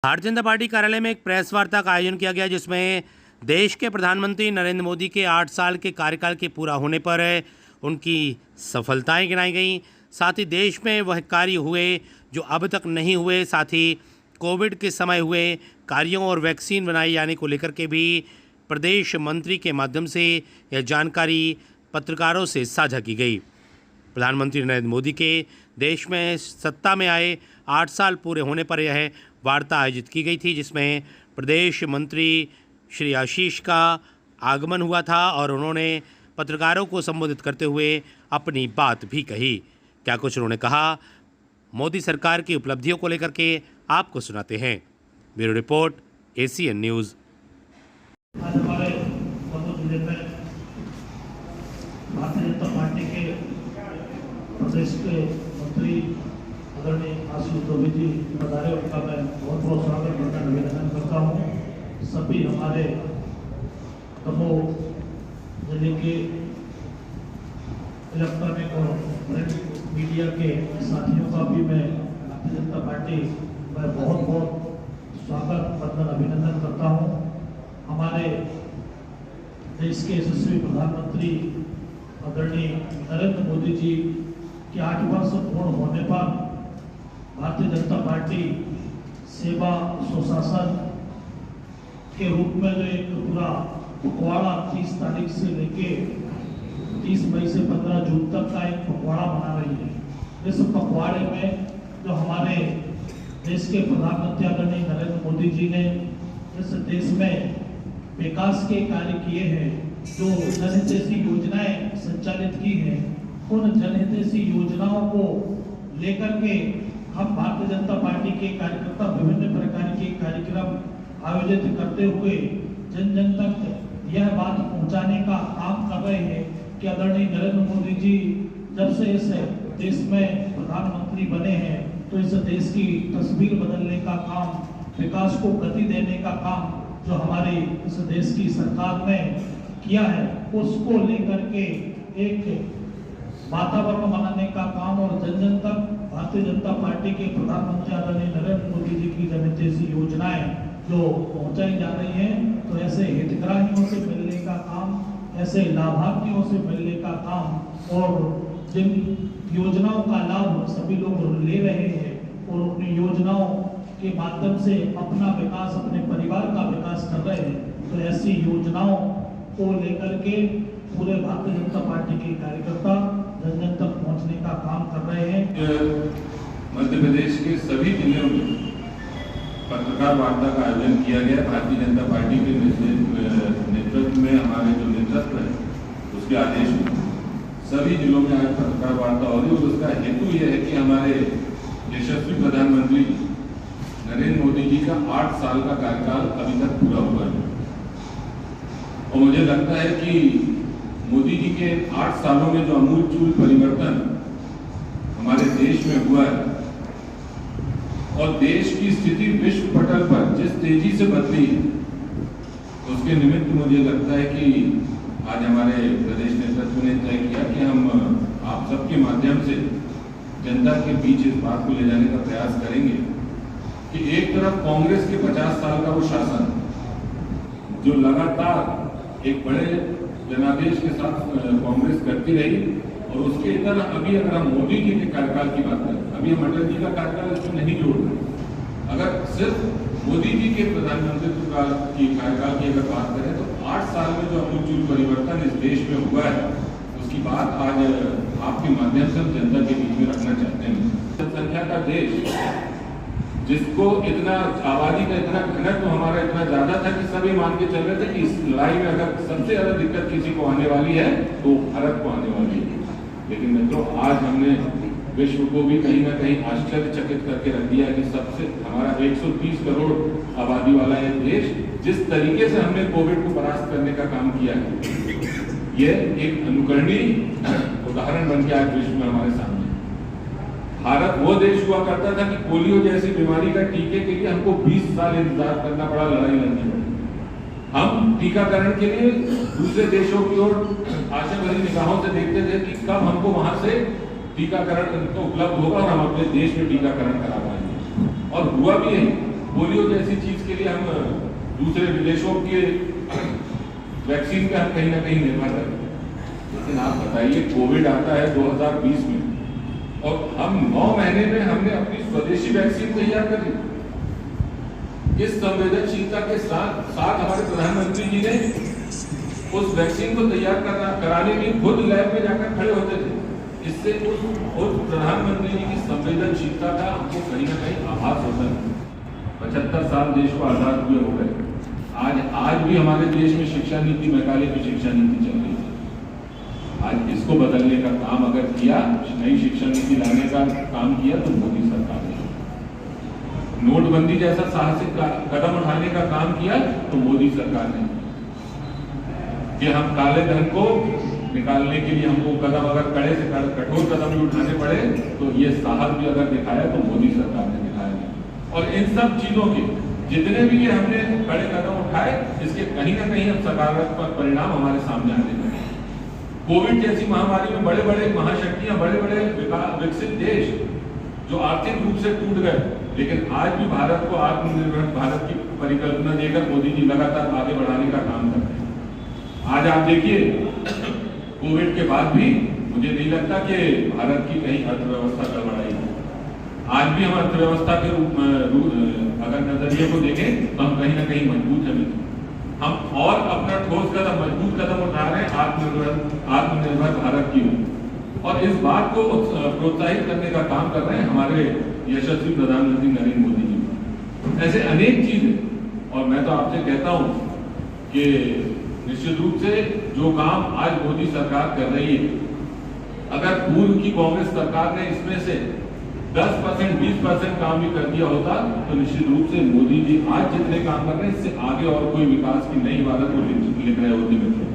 Bharatiya Janata party कार्यालय में एक प्रेस वार्ता का आयोजन किया गया, जिसमें देश के प्रधानमंत्री नरेंद्र मोदी के 8 साल के कार्यकाल के पूरा होने पर उनकी सफलताएं गिनाई गईं। साथ ही देश में वह कार्य हुए जो अब तक नहीं हुए, साथ ही कोविड के समय हुए कार्यों और वैक्सीन बनाए जाने को लेकर के भी प्रदेश मंत्री के माध्यम से यह जानकारी पत्रकारों से साझा की गई। प्रधानमंत्री नरेंद्र मोदी के देश में सत्ता में आए 8 साल पूरे होने पर यह वार्ता आयोजित की गई थी, जिसमें प्रदेश मंत्री श्री आशीष का आगमन हुआ था और उन्होंने पत्रकारों को संबोधित करते हुए अपनी बात भी कही। क्या कुछ उन्होंने कहा, मोदी सरकार की उपलब्धियों को लेकर के आपको सुनाते हैं। Bureau report, ACN news. आज हमारे जिले में भारतीय जनता पार्टी के प्रदेश के मंत्री आदरणीय आशीष चौधरी जी पधारे, उनका मैं बहुत बहुत स्वागत करता अभिनंदन करता हूँ। सभी हमारे दमोह जिले के इलेक्ट्रॉनिक और प्रिंट मीडिया के साथियों का भी मैं भारतीय जनता पार्टी में बहुत बहुत स्वागत वंदन अभिनंदन करता हूँ। हमारे देश के यशस्वी प्रधानमंत्री आदरणीय नरेंद्र मोदी जी के 8 वर्ष पूर्ण होने पर भारतीय जनता पार्टी सेवा सुशासन के रूप में जो एक पूरा पखवाड़ा 30 तारीख से लेके 30 मई से 15 जून तक का एक पखवाड़ा मना रही है। इस पखवाड़े में जो हमारे देश के प्रधानमंत्री आदरणीय नरेंद्र मोदी जी ने इस देश में विकास के कार्य किए हैं, जो जनहितैषी योजनाएं संचालित की हैं, उन जनहितैषी योजनाओं को लेकर के हम भारतीय जनता पार्टी के कार्यकर्ता विभिन्न प्रकार के कार्यक्रम आयोजित करते हुए जन जन तक यह बात पहुंचाने का काम कर रहे हैं कि आदरणीय नरेंद्र मोदी जी जब से इस देश में प्रधानमंत्री बने हैं तो इस देश की तस्वीर बदलने का काम, विकास को गति देने का काम जो हमारी इस देश की सरकार ने किया है, उसको लेकर के एक वातावरण बनाने का काम और जन जन तक भारतीय जनता पार्टी के प्रधानमंत्री आदरणीय नरेंद्र मोदी जी की जनहितैषी योजनाएं जो पहुंचाई जा रही हैं, तो ऐसे हितग्राहियों से मिलने का काम, ऐसे लाभार्थियों से मिलने का काम और जिन योजनाओं का लाभ सभी लोग ले रहे हैं और अपनी योजनाओं के माध्यम से अपना विकास, अपने परिवार का विकास कर रहे हैं, तो ऐसी योजनाओं को लेकर के पूरे भारतीय जनता पार्टी के कार्यकर्ता जन जन तक पहुंचने का काम कर रहे हैं। मध्य प्रदेश के सभी जिलों में पत्रकार वार्ता का आयोजन किया गया। भारतीय जनता पार्टी के नेतृत्व में हमारे जो नेतृत्व है उसके आदेश में सभी जिलों में आज पत्रकार वार्ता हो रही है। और उसका हेतु यह है कि हमारे यशस्वी प्रधानमंत्री नरेंद्र मोदी जी का 8 साल का कार्यकाल अभी तक पूरा हुआ है और मुझे लगता है कि मोदी जी के 8 सालों में जो अमूलचूल परिवर्तन हमारे देश में हुआ है और देश की स्थिति विश्व पटल पर जिस तेजी से बदली है, उसके निमित्त मुझे लगता है कि आज हमारे प्रदेश नेतृत्व ने तय किया कि हम आप सबके माध्यम से जनता के बीच इस बात को ले जाने का प्रयास करेंगे कि एक तरफ कांग्रेस के 50 साल का वो शासन जो लगातार एक बड़े जनादेश के साथ कांग्रेस करती रही, और उसके इधर अभी अगर हम मोदी जी के कार्यकाल की बात करें, अभी हम अटल जी का कार्यकाल इसमें नहीं जोड़ रहे, अगर सिर्फ मोदी जी के प्रधानमंत्री की कार्यकाल की अगर बात करें तो 8 साल में जो अमूलचूल परिवर्तन इस देश में हुआ है, उसकी बात आज आपके माध्यम से हम जनता के बीच में रखना चाहते हैं। जनसंख्या का देश, जिसको इतना आबादी का इतना घनत्व हमारा इतना ज्यादा था कि सभी मान के चल रहे थे कि इस लड़ाई में अगर सबसे ज्यादा दिक्कत किसी को आने वाली है तो भारत को आने वाली है। लेकिन मित्रों, आज हमने विश्व को भी कहीं ना कहीं आश्चर्यचकित करके रख दिया कि सबसे हमारा 130 करोड़ आबादी वाला ये देश, जिस तरीके से हमने कोविड को परास्त करने का काम किया है, ये एक अनुकरणीय उदाहरण बन के आज विश्व में हमारे सामने। भारत वो देश हुआ करता था कि पोलियो जैसी बीमारी का टीके के लिए हमको 20 साल इंतजार करना पड़ा, लड़ाई लड़नी पड़ी। हम टीकाकरण के लिए दूसरे देशों की ओर आशा भरी निगाहों से देखते थे कि कब हमको वहां से टीकाकरण उपलब्ध होगा और हम अपने देश में टीकाकरण करा पाएंगे। और हुआ भी है पोलियो जैसी चीज के लिए हम दूसरे विदेशों के वैक्सीन पे हम कहीं ना कहीं निर्भर हैं। लेकिन आप बताइए, कोविड आता है 2020 में और हम 9 महीने में हमने अपनी स्वदेशी वैक्सीन तैयार कर ली। इस संवेदनशीलता के साथ साथ हमारे प्रधानमंत्री जी ने उस वैक्सीन को तैयार कराने के लिए खुद लैब में जाकर खड़े होते थे। इससे उस प्रधानमंत्री जी की संवेदनशीलता का हमको कहीं ना कहीं आभास होता है। 75 साल देश को आजाद हुए हो गए, आज भी हमारे देश में शिक्षा नीति, मैकाले की शिक्षा नीति चल रही है। आज इसको बदलने का काम अगर किया, नई शिक्षा नीति लाने का काम किया तो मोदी सरकार ने। नोटबंदी जैसा साहसिक कदम उठाने का काम किया तो मोदी सरकार ने। कि हम काले धन को निकालने के लिए हमको कदम, अगर कड़े से कठोर कदम भी उठाने पड़े तो ये साहस भी अगर दिखाया तो मोदी सरकार ने दिखाया। और इन सब चीजों के जितने भी ये हमने बड़े कदम उठाए, इसके कहीं ना कहीं अब सकारात्मक परिणाम हमारे सामने आने लगे। कोविड जैसी महामारी में बड़े बड़े महाशक्तियां, बड़े बड़े विकसित देश जो आर्थिक रूप से टूट गए, लेकिन आज भी भारत को आत्मनिर्भर भारत की परिकल्पना देकर मोदी जी लगातार आगे बढ़ाने का काम कर रहे हैं। आज आप देखिए, कोविड के बाद भी मुझे नहीं लगता कि भारत की कहीं अर्थव्यवस्था गड़बड़ाई है। आज भी हम अर्थव्यवस्था के अगर नजरिए को देखें तो हम कहीं ना कहीं मजबूत हैं। हम और अपना ठोस कदम, मजबूत कदम उठा रहे हैं आत्मनिर्भर भारत की ओर, और इस बात को प्रोत्साहित करने का काम कर रहे हैं हमारे यशस्वी प्रधानमंत्री नरेंद्र मोदी जी। ऐसे अनेक चीजें, और मैं तो आपसे कहता हूं कि निश्चित रूप से जो काम आज मोदी सरकार कर रही है, अगर पूर्व की कांग्रेस सरकार ने इसमें से 10%, 20% काम भी कर दिया होता तो निश्चित रूप से मोदी जी आज जितने काम कर रहे हैं, इससे आगे और कोई विकास की नई इबारत को लिख रहे होते मित्रों।